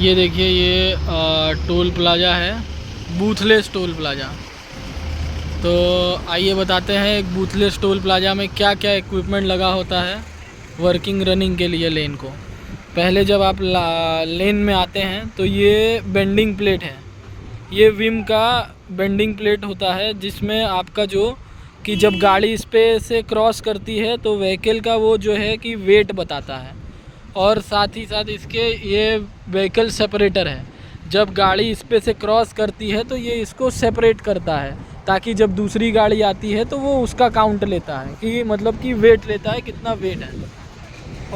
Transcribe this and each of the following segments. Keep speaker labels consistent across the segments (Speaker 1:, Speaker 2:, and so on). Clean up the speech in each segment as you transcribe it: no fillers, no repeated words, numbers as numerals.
Speaker 1: ये देखिए ये टोल प्लाज़ा है, बूथलेस टोल प्लाज़ा। तो आइए बताते हैं एक बूथलेस टोल प्लाज़ा में क्या क्या इक्विपमेंट लगा होता है वर्किंग रनिंग के लिए लेन को। पहले जब आप लेन में आते हैं तो ये बेंडिंग प्लेट है, ये विम का बेंडिंग प्लेट होता है जिसमें आपका जो कि जब गाड़ी इस पे से क्रॉस करती है तो व्हीकल का वो जो है कि वेट बताता है। और साथ ही साथ इसके ये व्हीकल सेपरेटर है, जब गाड़ी इस पे से क्रॉस करती है तो ये इसको सेपरेट करता है ताकि जब दूसरी गाड़ी आती है तो वो उसका काउंट लेता है कि मतलब कि वेट लेता है कितना वेट है।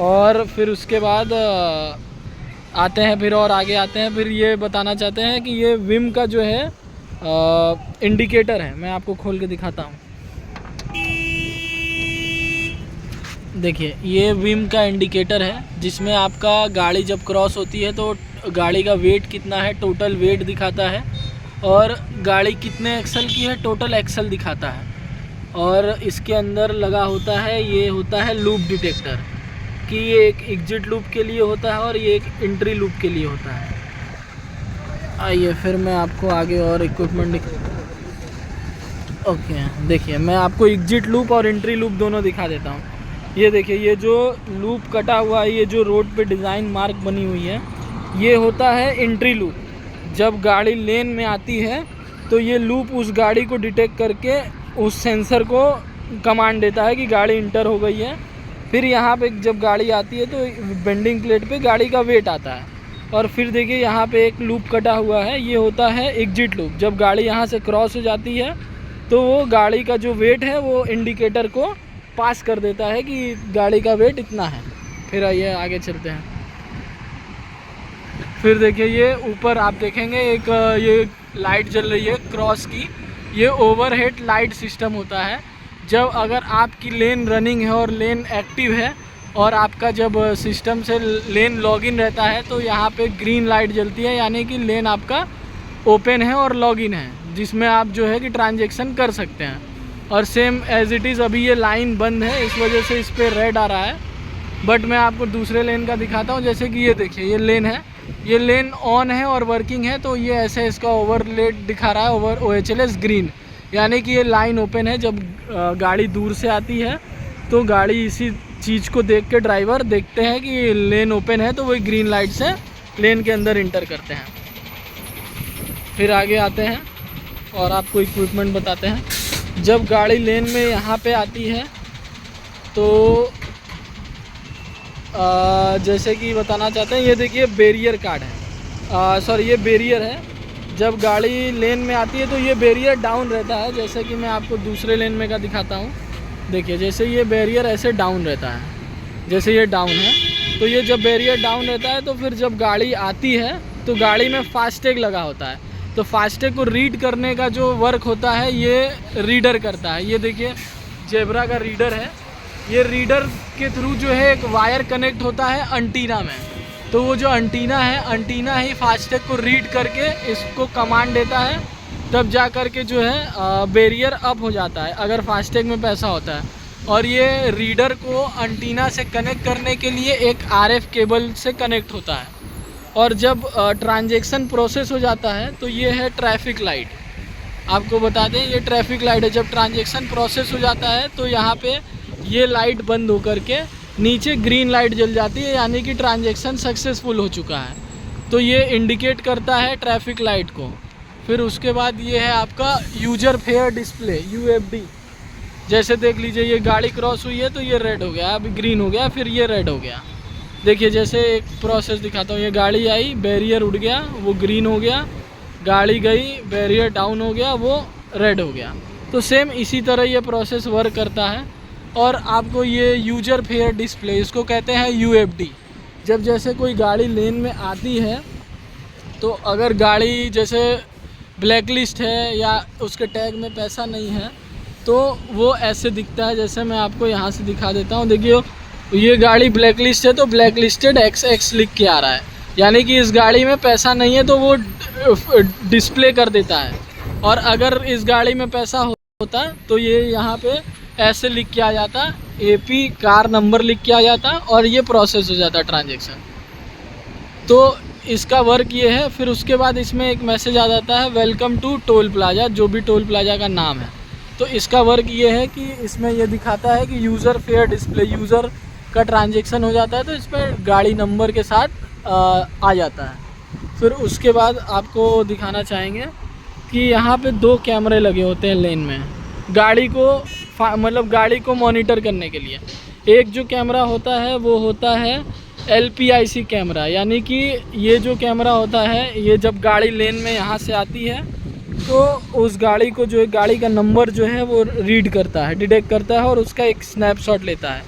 Speaker 1: और फिर उसके बाद आते हैं फिर और आगे आते हैं, फिर ये बताना चाहते हैं कि ये विम का जो है इंडिकेटर है। मैं आपको खोल के दिखाता हूँ। देखिए ये विम का इंडिकेटर है जिसमें आपका गाड़ी जब क्रॉस होती है तो गाड़ी का वेट कितना है, टोटल वेट दिखाता है, और गाड़ी कितने एक्सल की है, टोटल एक्सल दिखाता है। और इसके अंदर लगा होता है, ये होता है लूप डिटेक्टर, कि ये एक एग्जिट लूप के लिए होता है और ये एक एंट्री लूप के लिए होता है। आइए फिर मैं आपको आगे और इक्विपमेंट ओके देखिए मैं आपको एग्जिट लूप और एंट्री लूप दोनों दिखा देता हूँ। ये देखिए ये जो लूप कटा हुआ है, ये जो रोड पे डिज़ाइन मार्क बनी हुई है, ये होता है एंट्री लूप। जब गाड़ी लेन में आती है तो ये लूप उस गाड़ी को डिटेक्ट करके उस सेंसर को कमांड देता है कि गाड़ी इंटर हो गई है। फिर यहाँ पे जब गाड़ी आती है तो बेंडिंग प्लेट पे गाड़ी का वेट आता है। और फिर देखिए यहाँ पे एक लूप कटा हुआ है, ये होता है एग्जिट लूप। जब गाड़ी यहाँ से क्रॉस हो जाती है तो वो गाड़ी का जो वेट है वो इंडिकेटर को पास कर देता है कि गाड़ी का वेट इतना है। फिर आइए आगे चलते हैं। फिर देखिए ये ऊपर आप देखेंगे एक ये लाइट जल रही है क्रॉस की, ये ओवरहेड लाइट सिस्टम होता है। जब अगर आपकी लेन रनिंग है और लेन एक्टिव है और आपका जब सिस्टम से लेन लॉगिन रहता है तो यहाँ पे ग्रीन लाइट जलती है, यानी कि लेन आपका ओपन है और लॉगिन है, जिसमें आप जो है कि ट्रांजैक्शन कर सकते हैं। और सेम एज इट इज़ अभी ये लाइन बंद है, इस वजह से इस पर रेड आ रहा है। बट मैं आपको दूसरे लेन का दिखाता हूँ। जैसे कि ये देखिए ये लेन है, ये लेन ऑन है और वर्किंग है, तो ये ऐसे इसका ओवरलेट दिखा रहा है, ओवर OHLS ग्रीन, यानी कि ये लाइन ओपन है। जब गाड़ी दूर से आती है तो गाड़ी इसी चीज़ को देख के ड्राइवर देखते हैं कि लेन ओपन है तो वो ग्रीन लाइट से लेन के अंदर इंटर करते हैं। फिर आगे आते हैं और आपको इक्विपमेंट बताते हैं। जब गाड़ी लेन में यहाँ पे आती है तो जैसे कि बताना चाहते हैं, ये देखिए बैरियर कार्ड है, सॉरी ये बैरियर है। जब गाड़ी लेन में आती है तो ये बैरियर डाउन रहता है, जैसे कि मैं आपको दूसरे लेन में का दिखाता हूँ। देखिए जैसे ये बैरियर ऐसे डाउन रहता है, जैसे ये डाउन है, तो ये जब बैरियर डाउन रहता है तो फिर जब गाड़ी आती है तो गाड़ी में फास्टैग लगा होता है, तो फास्टैग को रीड करने का जो वर्क होता है ये रीडर करता है। ये देखिए जेब्रा का रीडर है, ये रीडर के थ्रू जो है एक वायर कनेक्ट होता है अंटीना में, तो वो जो अंटीना है, अंटीना ही फास्टैग को रीड करके इसको कमांड देता है, तब जा कर के जो है बैरियर अप हो जाता है अगर फास्टैग में पैसा होता है। और ये रीडर को अंटीना से कनेक्ट करने के लिए एक RF केबल से कनेक्ट होता है। और जब ट्रांजैक्शन प्रोसेस हो जाता है तो ये है ट्रैफिक लाइट। आपको बता दें ये ट्रैफिक लाइट है। जब ट्रांजैक्शन प्रोसेस हो जाता है तो यहाँ पे ये लाइट बंद होकर के नीचे ग्रीन लाइट जल जाती है, यानी कि ट्रांजैक्शन सक्सेसफुल हो चुका है, तो ये इंडिकेट करता है ट्रैफिक लाइट को। फिर उसके बाद ये है आपका यूजर फेयर डिस्प्ले UFD। जैसे देख लीजिए ये गाड़ी क्रॉस हुई है तो ये रेड हो गया, अभी ग्रीन हो गया, फिर ये रेड हो गया। देखिए जैसे एक प्रोसेस दिखाता हूँ, ये गाड़ी आई, बैरियर उड़ गया, वो ग्रीन हो गया, गाड़ी गई, बैरियर डाउन हो गया, वो रेड हो गया। तो सेम इसी तरह ये प्रोसेस वर्क करता है। और आपको ये यूजर फेयर डिस्प्ले, इसको कहते हैं UFD। जब जैसे कोई गाड़ी लेन में आती है तो अगर गाड़ी जैसे ब्लैक लिस्ट है या उसके टैग में पैसा नहीं है तो वो ऐसे दिखता है, जैसे मैं आपको यहाँ से दिखा देता हूँ। देखिए ये गाड़ी ब्लैक लिस्ट है तो ब्लैक लिस्टेड XX लिख के आ रहा है, यानी कि इस गाड़ी में पैसा नहीं है तो वो डिस्प्ले कर देता है। और अगर इस गाड़ी में पैसा होता तो ये यहाँ पे ऐसे लिख के आ जाता, AP कार नंबर लिख के आ जाता और ये प्रोसेस हो जाता ट्रांजैक्शन। तो इसका वर्क ये है। फिर उसके बाद इसमें एक मैसेज आ जाता है वेलकम टू टोल प्लाजा, जो भी टोल प्लाजा का नाम है। तो इसका वर्क ये है कि इसमें ये दिखाता है कि यूज़र फेयर डिस्प्ले, यूज़र का ट्रांजैक्शन हो जाता है तो इस पर गाड़ी नंबर के साथ आ जाता है। फिर उसके बाद आपको दिखाना चाहेंगे कि यहाँ पे 2 कैमरे लगे होते हैं लेन में, गाड़ी को मतलब गाड़ी को मॉनिटर करने के लिए। एक जो कैमरा होता है वो होता है LPIC कैमरा, यानी कि ये जो कैमरा होता है ये जब गाड़ी लेन में यहाँ से आती है तो उस गाड़ी को जो है गाड़ी का नंबर जो है वो रीड करता है, डिटेक्ट करता है और उसका एक स्नैपशॉट लेता है।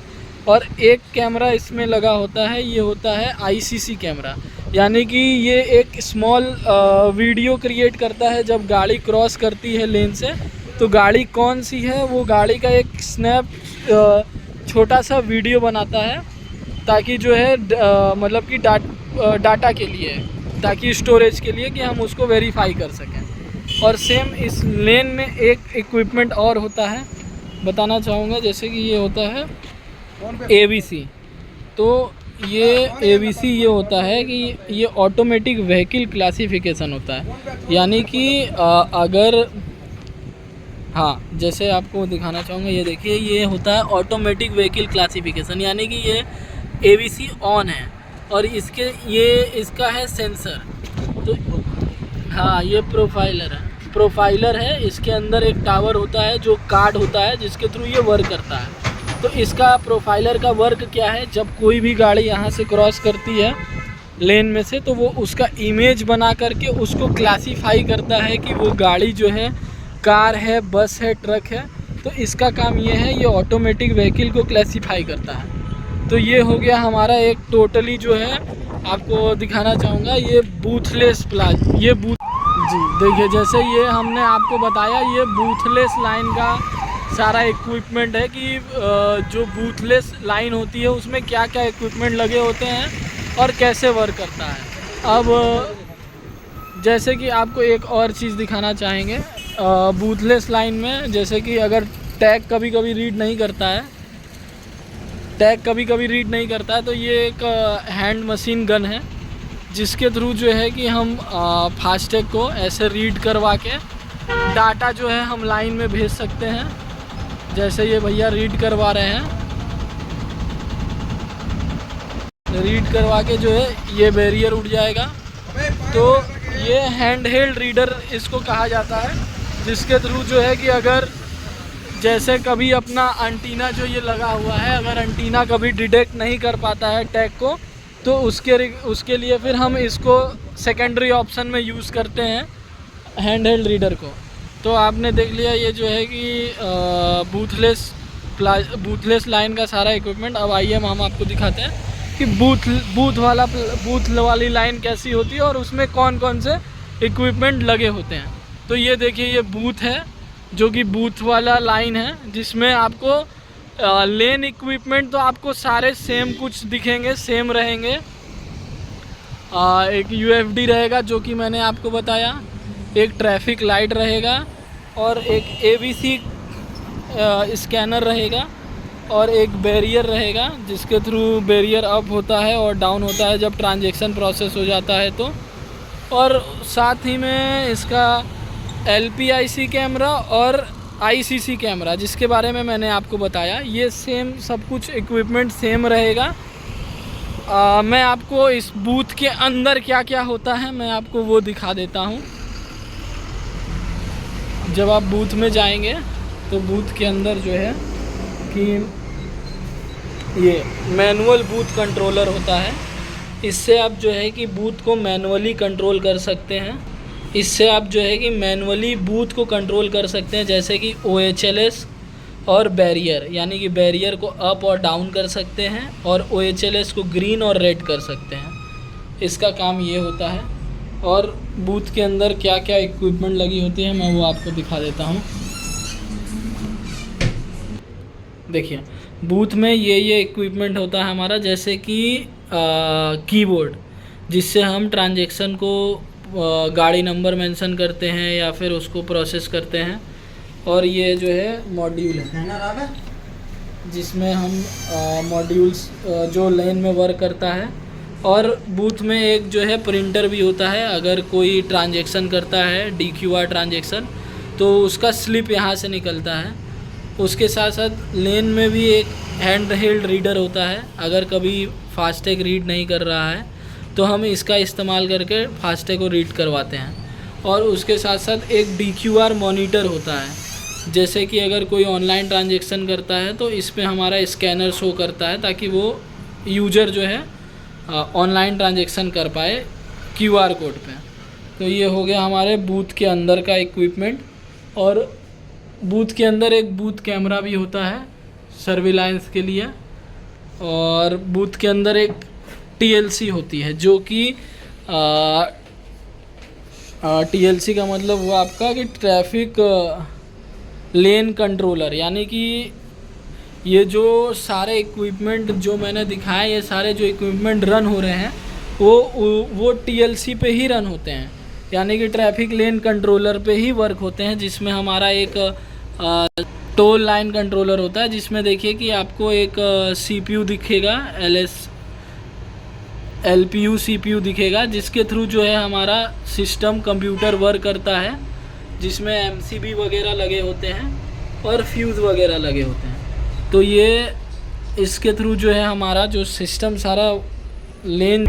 Speaker 1: और एक कैमरा इसमें लगा होता है, ये होता है ICC कैमरा, यानी कि ये एक स्मॉल वीडियो क्रिएट करता है जब गाड़ी क्रॉस करती है लेन से, तो गाड़ी कौन सी है वो गाड़ी का एक छोटा सा वीडियो बनाता है, ताकि जो है मतलब कि डाटा के लिए, ताकि स्टोरेज के लिए कि हम उसको वेरीफाई कर सकें। और सेम इस लेन में एक इक्विपमेंट और होता है, बताना चाहूँगा, जैसे कि ये होता है ABC। तो ये ABC ये होता है कि ये ऑटोमेटिक व्हीकल क्लासिफिकेशन होता है, यानी कि अगर हाँ, जैसे आपको दिखाना चाहूँगा, ये देखिए ये होता है ऑटोमेटिक व्हीकल क्लासिफिकेशन, यानी कि ये ABC ऑन है और इसका है सेंसर। तो हाँ, ये प्रोफाइलर है, इसके अंदर एक टावर होता है जो कार्ड होता है जिसके थ्रू ये वर्क करता है। तो इसका प्रोफाइलर का वर्क क्या है, जब कोई भी गाड़ी यहाँ से क्रॉस करती है लेन में से तो वो उसका इमेज बना करके उसको क्लासीफाई करता है कि वो गाड़ी जो है कार है, बस है, ट्रक है। तो इसका काम ये है, ये ऑटोमेटिक व्हीकल को क्लासीफाई करता है। तो ये हो गया हमारा एक टोटली जो है, आपको दिखाना चाहूँगा ये बूथलेस ये बूथ जी देखिए, जैसे ये हमने आपको बताया ये बूथलेस लाइन का सारा इक्विपमेंट है कि जो बूथलेस लाइन होती है उसमें क्या क्या इक्विपमेंट लगे होते हैं और कैसे वर्क करता है। अब जैसे कि आपको एक और चीज़ दिखाना चाहेंगे, बूथलेस लाइन में जैसे कि अगर टैग कभी कभी रीड नहीं करता है, तो ये एक हैंड मशीन गन है जिसके थ्रू जो है कि हम फास्टैग को ऐसे रीड करवा के डाटा जो है हम लाइन में भेज सकते हैं। जैसे ये भैया रीड करवा रहे हैं, रीड करवा के जो है ये बैरियर उठ जाएगा। तो ये हैंड हेल्ड रीडर इसको कहा जाता है, जिसके थ्रू जो है कि अगर जैसे कभी अपना एंटीना जो ये लगा हुआ है, अगर एंटीना कभी डिटेक्ट नहीं कर पाता है टैग को, तो उसके लिए फिर हम इसको सेकेंडरी ऑप्शन में यूज़ करते हैं हैंड हेल्ड रीडर को। तो आपने देख लिया ये जो है कि बूथलेस लाइन का सारा इक्विपमेंट। अब आइए हम आपको दिखाते हैं कि बूथ वाली लाइन कैसी होती है और उसमें कौन कौन से इक्विपमेंट लगे होते हैं। तो ये देखिए ये बूथ है, जो कि बूथ वाला लाइन है, जिसमें आपको लेन इक्विपमेंट तो आपको सारे सेम कुछ दिखेंगे, सेम रहेंगे। एक UFD रहेगा जो कि मैंने आपको बताया, एक ट्रैफिक लाइट रहेगा और एक ABC स्कैनर रहेगा और एक बैरियर रहेगा, जिसके थ्रू बैरियर अप होता है और डाउन होता है जब ट्रांजैक्शन प्रोसेस हो जाता है तो। और साथ ही में इसका LPIC कैमरा और ICC कैमरा, जिसके बारे में मैंने आपको बताया, ये सेम सब कुछ इक्विपमेंट सेम रहेगा। मैं आपको इस बूथ के अंदर क्या क्या होता है मैं आपको वो दिखा देता हूँ। जब आप बूथ में जाएंगे तो बूथ के अंदर जो है कि ये मैनुअल बूथ कंट्रोलर होता है। इससे आप जो है कि बूथ को मैनुअली कंट्रोल कर सकते हैं। इससे आप जो है कि मैनुअली बूथ को कंट्रोल कर सकते हैं, जैसे कि OHLS और बैरियर, यानी कि बैरियर को अप और डाउन कर सकते हैं और OHLS को ग्रीन और रेड कर सकते हैं। इसका काम ये होता है। और बूथ के अंदर क्या क्या इक्विपमेंट लगी होती है मैं वो आपको दिखा देता हूँ। देखिए बूथ में ये इक्विपमेंट होता है हमारा, जैसे कि कीबोर्ड, जिससे हम ट्रांजैक्शन को गाड़ी नंबर मेंशन करते हैं या फिर उसको प्रोसेस करते हैं। और ये जो है मॉड्यूल है, जिसमें हम मॉड्यूल्स जो लेन में वर्क करता है और बूथ में एक जो है प्रिंटर भी होता है, अगर कोई ट्रांजैक्शन करता है DQR ट्रांजैक्शन तो उसका स्लिप यहाँ से निकलता है। उसके साथ साथ लेन में भी एक हैंड हेल्ड रीडर होता है, अगर कभी फास्टैग रीड नहीं कर रहा है तो हम इसका इस्तेमाल करके फास्टैग को रीड करवाते हैं। और उसके साथ साथ एक DQR मॉनिटर होता है, जैसे कि अगर कोई ऑनलाइन ट्रांजैक्शन करता है तो इस पे हमारा स्कैनर शो करता है ताकि वो यूज़र जो है ऑनलाइन ट्रांजैक्शन कर पाए QR कोड पे। तो ये हो गया हमारे बूथ के अंदर का इक्विपमेंट। और बूथ के अंदर एक बूथ कैमरा भी होता है सर्विलांस के लिए, और बूथ के अंदर एक TLC होती है जो कि TLC का मतलब हुआ आपका कि ट्रैफिक लेन कंट्रोलर, यानी कि ये जो सारे इक्विपमेंट जो मैंने दिखाए, ये सारे जो इक्विपमेंट रन हो रहे हैं वो TLC पे ही रन होते हैं, यानी कि ट्रैफिक लेन कंट्रोलर पे ही वर्क होते हैं। जिसमें हमारा एक टोल लाइन कंट्रोलर होता है, जिसमें देखिए कि आपको एक CPU दिखेगा, LPU CPU दिखेगा, जिसके थ्रू जो है हमारा सिस्टम कंप्यूटर वर्क करता है, जिसमें MCB वगैरह लगे होते हैं और फ्यूज़ वगैरह लगे होते हैं। तो ये इसके थ्रू जो है हमारा जो सिस्टम सारा लेन